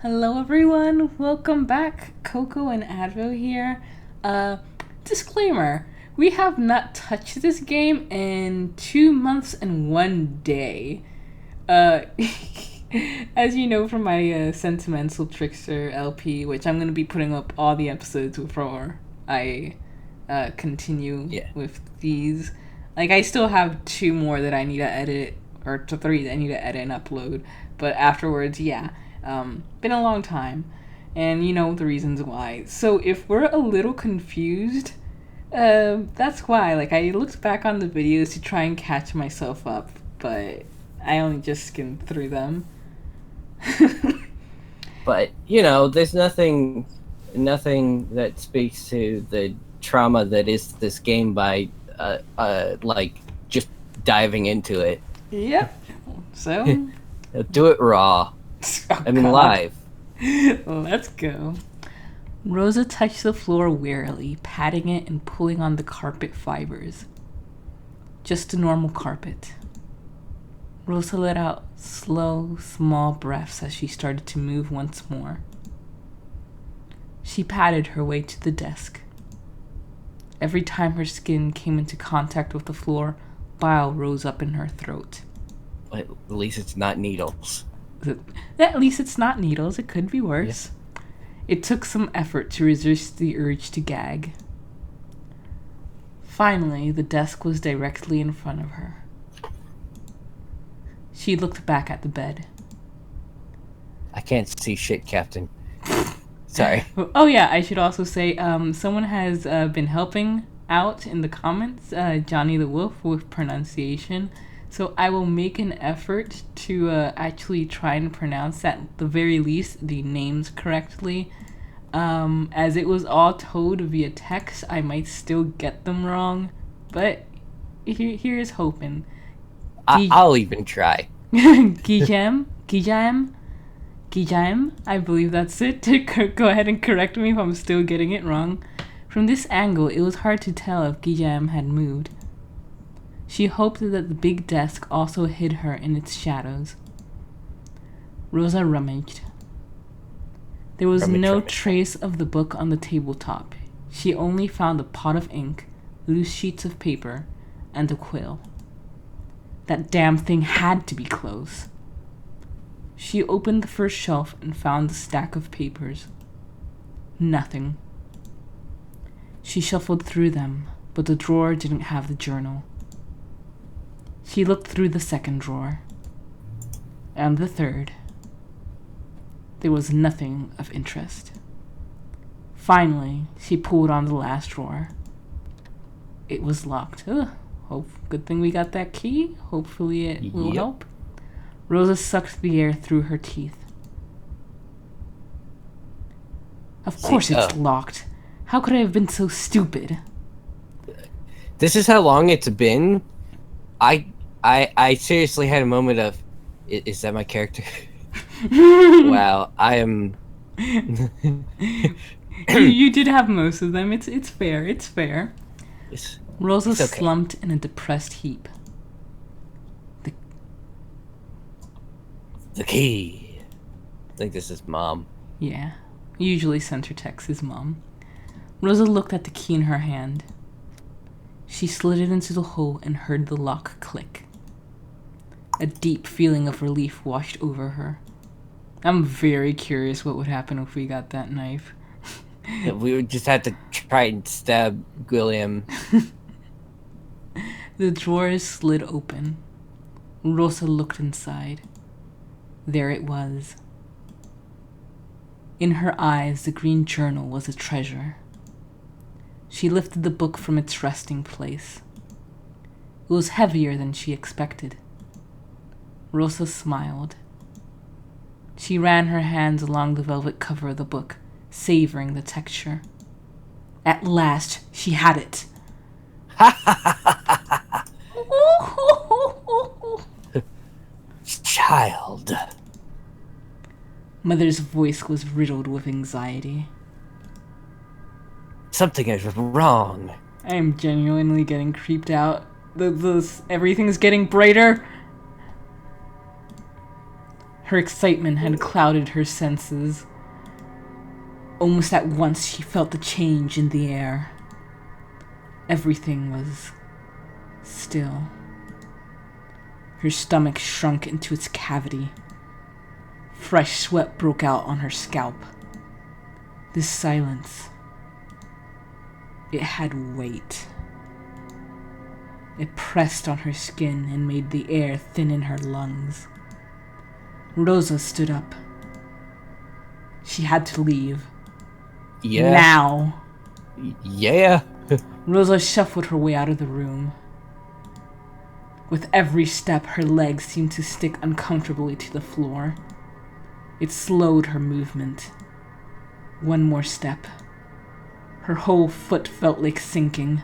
Hello, everyone. Welcome back. Coco and Advo here. Disclaimer: we have not touched this game in 2 months and 1 day. Uh, as you know from my Sentimental Trickster LP, which I'm gonna be putting up all the episodes before I continue Yeah. with these. Like, I still have two more that I need to edit, or three that I need to edit and upload. But afterwards, yeah, been a long time, and you know the reasons why. So if we're a little confused, that's why. Like, I looked back on the videos to try and catch myself up, but I only just skimmed through them. But there's nothing that speaks to the trauma that is this game by like just diving into it. Yep. So, Do it raw. oh I mean god, live. let's go. Rosa touched the floor wearily, patting it and pulling on the carpet fibers. Just a normal carpet. Rosa let out slow, small breaths as she started to move once more. She patted her way to the desk. Every time her skin came into contact with the floor, bile rose up in her throat. At least it's not needles. At least it's not needles, it could be Yeah. worse. It took some effort to resist the urge to gag. Finally, the desk was directly in front of her. She looked back at the bed. I can't see shit, Captain. Sorry. Oh yeah, I should also say, someone has been helping out in the comments, Johnny the Wolf, with pronunciation. So I will make an effort to actually try and pronounce at the very least the names correctly. As it was all told via text, I might still get them wrong, but here's hoping. I'll even try. Gijem, I believe that's it. Go ahead and correct me if I'm still getting it wrong. From this angle, it was hard to tell if Gijem had moved. She hoped that the big desk also hid her in its shadows. Rosa rummaged. There was no trace of the book on the tabletop. She only found a pot of ink, loose sheets of paper, and a quill. That damn thing had to be close. She opened the first shelf and found a stack of papers. Nothing. She shuffled through them, but the drawer didn't have the journal. She looked through the second drawer, and the third. There was nothing of interest. Finally, she pulled on the last drawer. It was locked. Good thing we got that key. Hopefully it will help. Rosa sucked the air through her teeth. Of course it's locked. How could I have been so stupid? This is how long it's been. I seriously had a moment of, is that my character? Wow, I am. You did have most of them. It's fair. It's fair. Rosa okay. slumped in a depressed heap. The key. I think this is Mom. Yeah. Usually center text is Mom. Rosa looked at the key in her hand. She slid it into the hole and heard the lock click. A deep feeling of relief washed over her. I'm very curious what would happen if we got that knife. We would just have to try and stab William. The drawers slid open. Rosa looked inside. There it was. In her eyes, the green journal was a treasure. She lifted the book from its resting place. It was heavier than she expected. Rosa smiled. She ran her hands along the velvet cover of the book, savoring the texture. At last, she had it. Child. Mother's voice was riddled with anxiety. Something is wrong. I am genuinely getting creeped out. Everything's getting brighter. Her excitement had clouded her senses. Almost at once, she felt the change in the air. Everything was still. Her stomach shrunk into its cavity. Fresh sweat broke out on her scalp. This silence, it had weight. It pressed on her skin and made the air thin in her lungs. Rosa stood up. She had to leave. Yeah. Now. Yeah. Rosa shuffled her way out of the room. With every step, her legs seemed to stick uncomfortably to the floor. It slowed her movement. One more step. Her whole foot felt like sinking.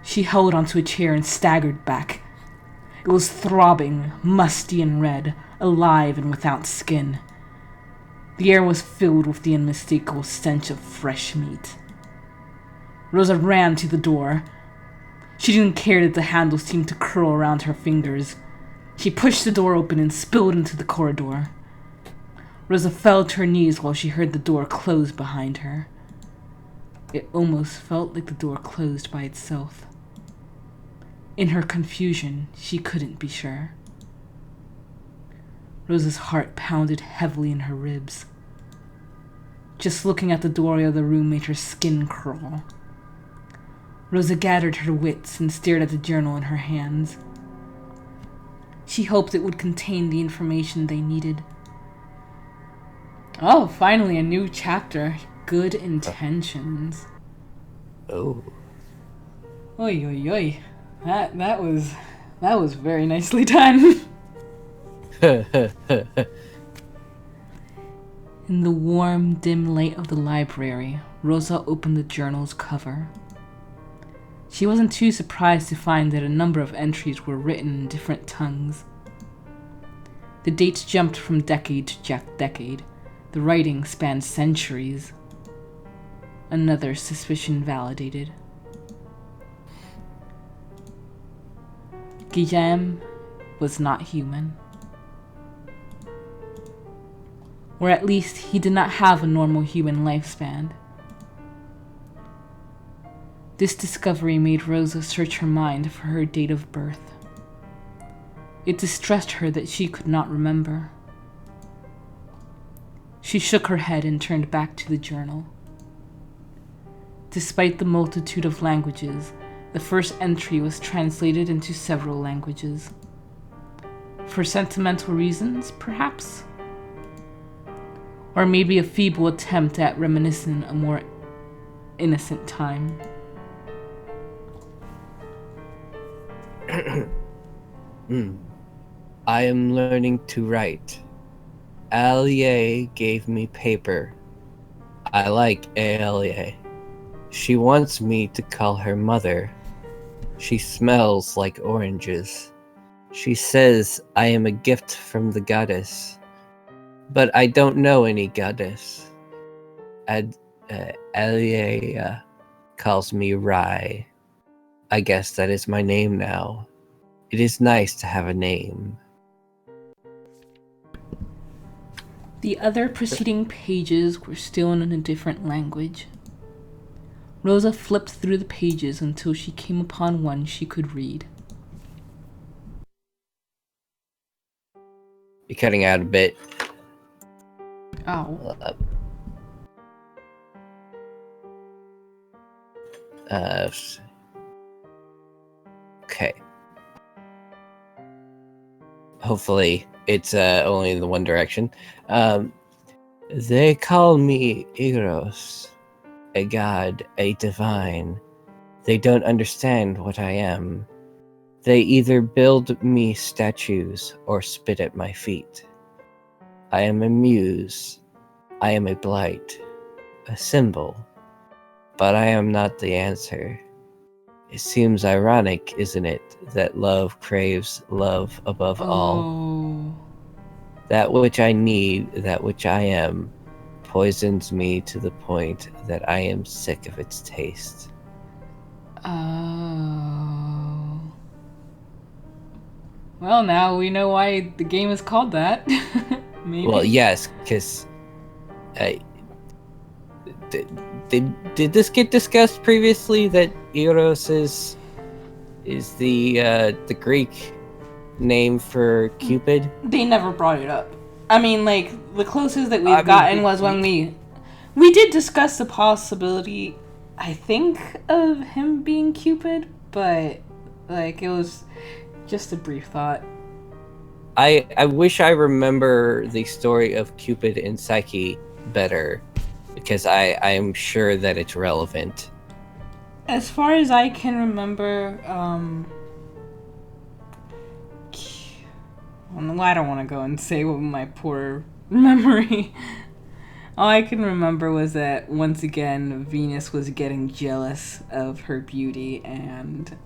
She held onto a chair and staggered back. It was throbbing, musty and red, alive and without skin. The air was filled with the unmistakable stench of fresh meat. Rosa ran to the door. She didn't care that the handle seemed to curl around her fingers. She pushed the door open and spilled into the corridor. Rosa fell to her knees while she heard the door close behind her. It almost felt like the door closed by itself. In her confusion, she couldn't be sure. Rosa's heart pounded heavily in her ribs. Just looking at the doorway of the room made her skin crawl. Rosa gathered her wits and stared at the journal in her hands. She hoped it would contain the information they needed. Oh, finally a new chapter. Good intentions. Oh. Oy, oy, oy. That was very nicely done. In the warm, dim light of the library, Rosa opened the journal's cover. She wasn't too surprised to find that a number of entries were written in different tongues. The dates jumped from decade to decade. The writing spanned centuries. Another suspicion validated. Guillaume was not human. Or at least he did not have a normal human lifespan. This discovery made Rosa search her mind for her date of birth. It distressed her that she could not remember. She shook her head and turned back to the journal. Despite the multitude of languages, the first entry was translated into several languages. For sentimental reasons, perhaps? Or maybe a feeble attempt at reminiscing a more innocent time. I am learning to write. Alia gave me paper. I like Alia. She wants me to call her mother. She smells like oranges. She says I am a gift from the goddess. But I don't know any goddess. Alia calls me Rai. I guess that is my name now. It is nice to have a name. The other preceding pages were still in a different language. Rosa flipped through the pages until she came upon one she could read. You're cutting out a bit. Ow. Okay. Hopefully it's only in the one direction. They call me Igros, a god, a divine. They don't understand what I am. They either build me statues or spit at my feet. I am a muse. I am a blight, a symbol. But I am not the answer. It seems ironic, isn't it, that love craves love above all. That which I need, that which I am, poisons me to the point that I am sick of its taste. Oh. Well, now we know why the game is called that. Maybe. Well, yes, because did this get discussed previously that Eros is the Greek name for Cupid? They never brought it up. I mean, like, the closest that we've I mean, gotten was when we did discuss the possibility, I think, of him being Cupid, but, like, it was just a brief thought. I wish I remember the story of Cupid and Psyche better, because I am sure that it's relevant. As far as I can remember, well, I don't want to go and say what my poor memory. All I can remember was that once again Venus was getting jealous of her beauty, and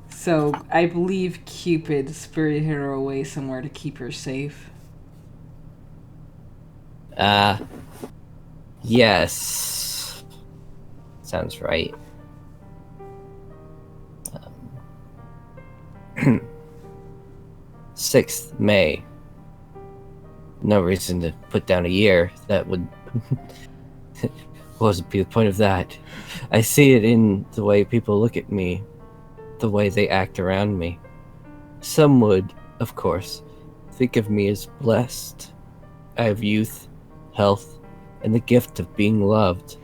so I believe Cupid spirited her away somewhere to keep her safe. Yes. Sounds right. 6th May. No reason to put down a year. That would... What would be the point of that? I see it in the way people look at me, the way they act around me. Some would, of course, think of me as blessed. I have youth, health, and the gift of being loved.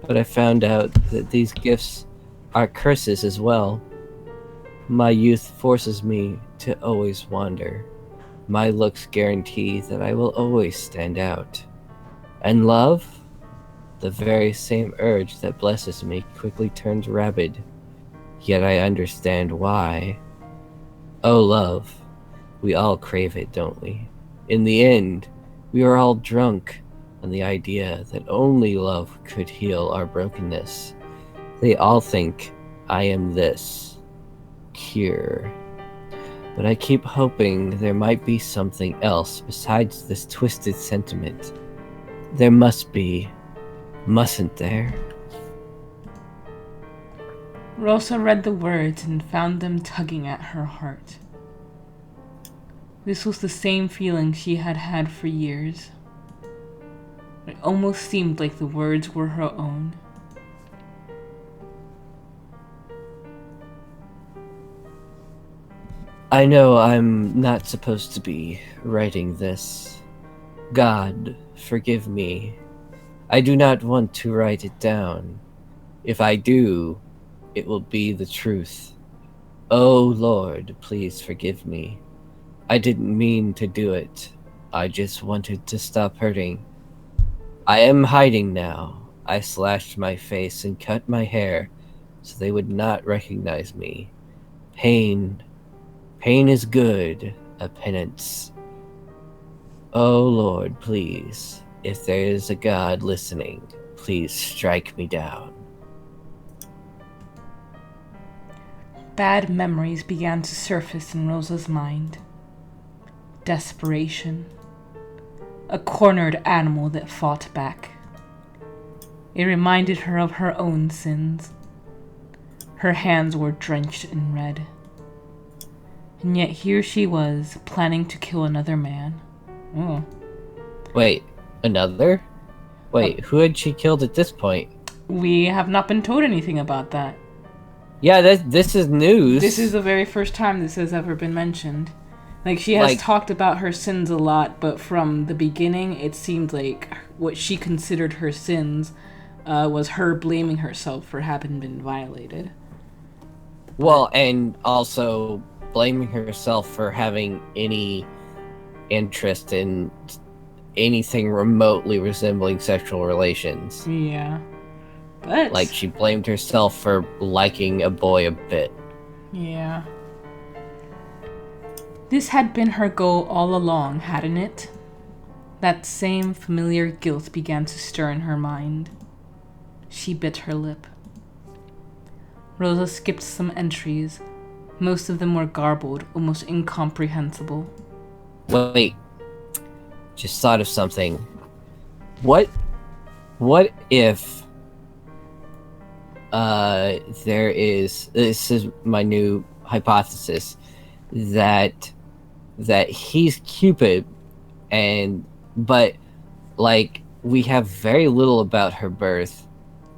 But I found out that these gifts are curses as well. My youth forces me to always wander. My looks guarantee that I will always stand out. And love? The very same urge that blesses me quickly turns rabid. Yet I understand why. Oh, love. We all crave it, don't we? In the end, we are all drunk on the idea that only love could heal our brokenness. They all think I am this cure. But I keep hoping there might be something else besides this twisted sentiment. There must be, mustn't there? Rosa read the words and found them tugging at her heart. This was the same feeling she had had for years. It almost seemed like the words were her own. I know I'm not supposed to be writing this. God, forgive me. I do not want to write it down. If I do, it will be the truth. Oh Lord, please forgive me. I didn't mean to do it. I just wanted to stop hurting. I am hiding now. I slashed my face and cut my hair so they would not recognize me. Pain is good, a penance. Oh Lord, please, if there is a God listening, please strike me down. Bad memories began to surface in Rosa's mind. Desperation. A cornered animal that fought back. It reminded her of her own sins. Her hands were drenched in red. And yet here she was, planning to kill another man. Oh. Wait, another? Wait, who had she killed at this point? We have not been told anything about that. Yeah, this is news. This is the very first time this has ever been mentioned. Like, she has talked about her sins a lot, but from the beginning, it seemed like what she considered her sins was her blaming herself for having been violated. Well, and also blaming herself for having any interest in anything remotely resembling sexual relations. Yeah. But... like, she blamed herself for liking a boy a bit. Yeah. This had been her goal all along, hadn't it? That same familiar guilt began to stir in her mind. She bit her lip. Rosa skipped some entries. Most of them were garbled, almost incomprehensible. Wait. Just thought of something. What if there is... this is my new hypothesis. that he's Cupid, but like we have very little about her birth,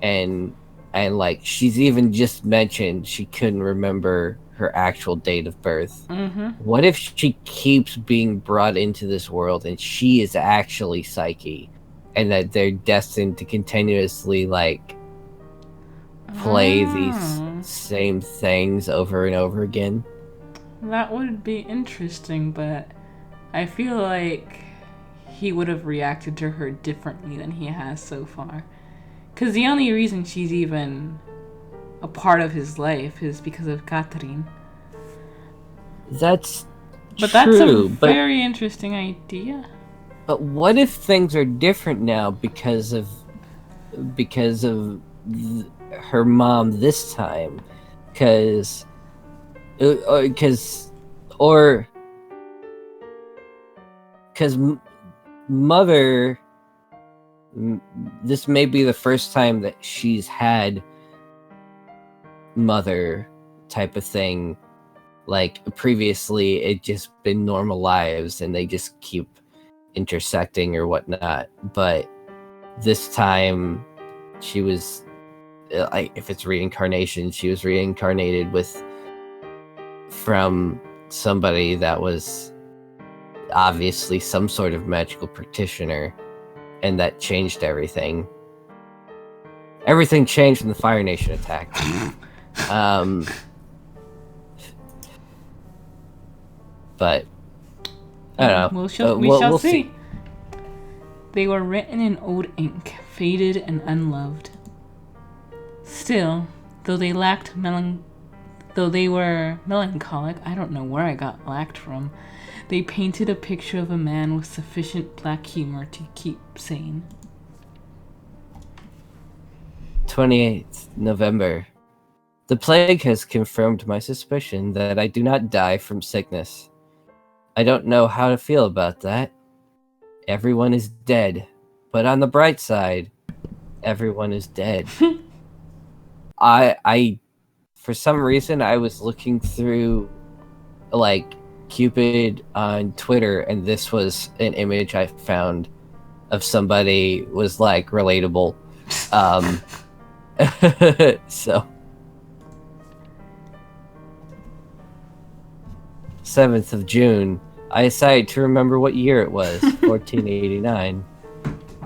and like she's even just mentioned she couldn't remember her actual date of birth. Mm-hmm. What if she keeps being brought into this world and she is actually Psyche, and that they're destined to continuously like play these Oh, same things over and over again? that would be interesting, but I feel like he would have reacted to her differently than he has so far. Because the only reason she's even a part of his life is because of Catherine. That's But that's a true, very interesting idea. but what if things are different now because of her mom this time? Because because or because mother, this may be the first time that she's had mother type of thing. Like previously it just been normal lives and they just keep intersecting or whatnot, but this time she was like, if it's reincarnation, she was reincarnated with from somebody that was obviously some sort of magical practitioner, and that changed everything. Everything changed when the Fire Nation attacked. But I don't know. We shall We'll see. see. They were written in old ink, faded and unloved. Still, though they were melancholic, I don't know where I got lacked from, they painted a picture of a man with sufficient black humor to keep sane. 28th November. The plague has confirmed my suspicion that I do not die from sickness. I don't know how to feel about that. Everyone is dead. But on the bright side, everyone is dead. I for some reason I was looking through like Cupid on Twitter, and this was an image I found of somebody was like relatable. So 7th of June, I decided to remember what year it was, 1489.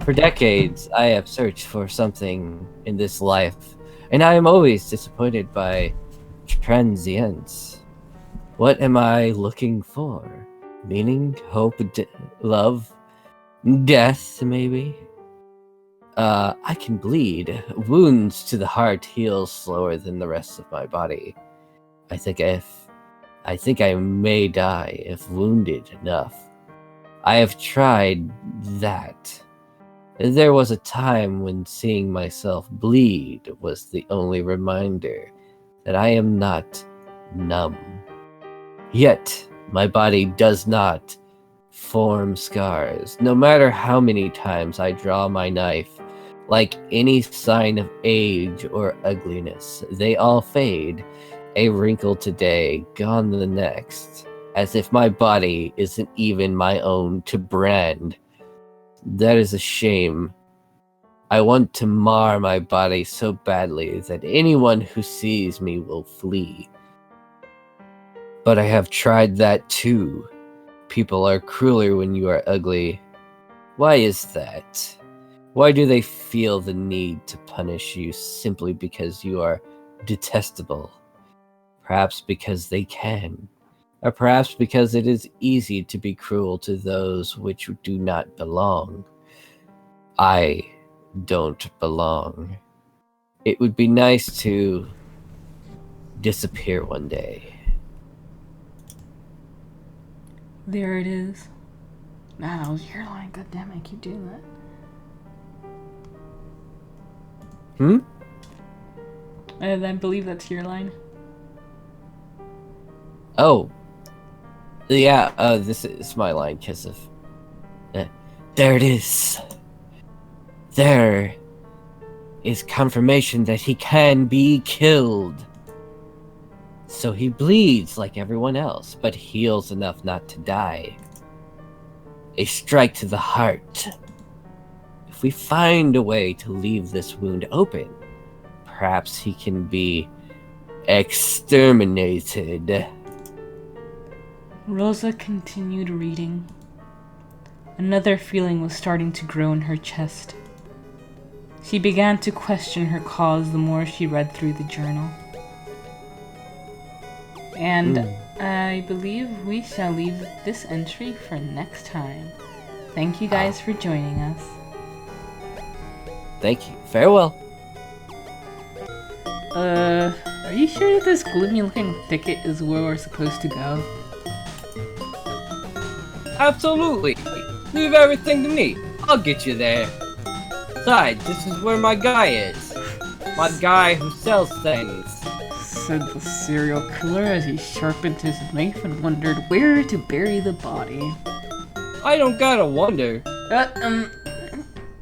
For decades, I have searched for something in this life, and I am always disappointed by transience. What am I looking for? Meaning, hope, love, death, maybe? I can bleed. Wounds to the heart heal slower than the rest of my body. I think I may die if wounded enough. I have tried that. There was a time when seeing myself bleed was the only reminder that I am not numb. Yet, my body does not form scars, no matter how many times I draw my knife. Like any sign of age or ugliness, they all fade. A wrinkle today, gone the next, as if my body isn't even my own to brand. That is a shame. I want to mar my body so badly that anyone who sees me will flee. But I have tried that too. People are crueler when you are ugly. Why is that? Why do they feel the need to punish you simply because you are detestable? Perhaps because they can, or perhaps because it is easy to be cruel to those which do not belong. I don't belong. It would be nice to disappear one day. There it is. Nah, that was your line. God damn it, I keep doing that. And I believe that's your line. Oh. Yeah, this is my line, because of... there it is. There is confirmation that he can be killed. So he bleeds like everyone else, but heals enough not to die. A strike to the heart. If we find a way to leave this wound open, perhaps he can be exterminated. Rosa continued reading. Another feeling was starting to grow in her chest. She began to question her cause the more she read through the journal. And I believe we shall leave this entry for next time. Thank you guys for joining us. Thank you. Farewell. Are you sure that this gloomy looking thicket is where we're supposed to go? Absolutely. Leave everything to me. I'll get you there. Besides, this is where my guy is. My guy who sells things. Said the serial killer as he sharpened his knife and wondered where to bury the body. I don't gotta wonder.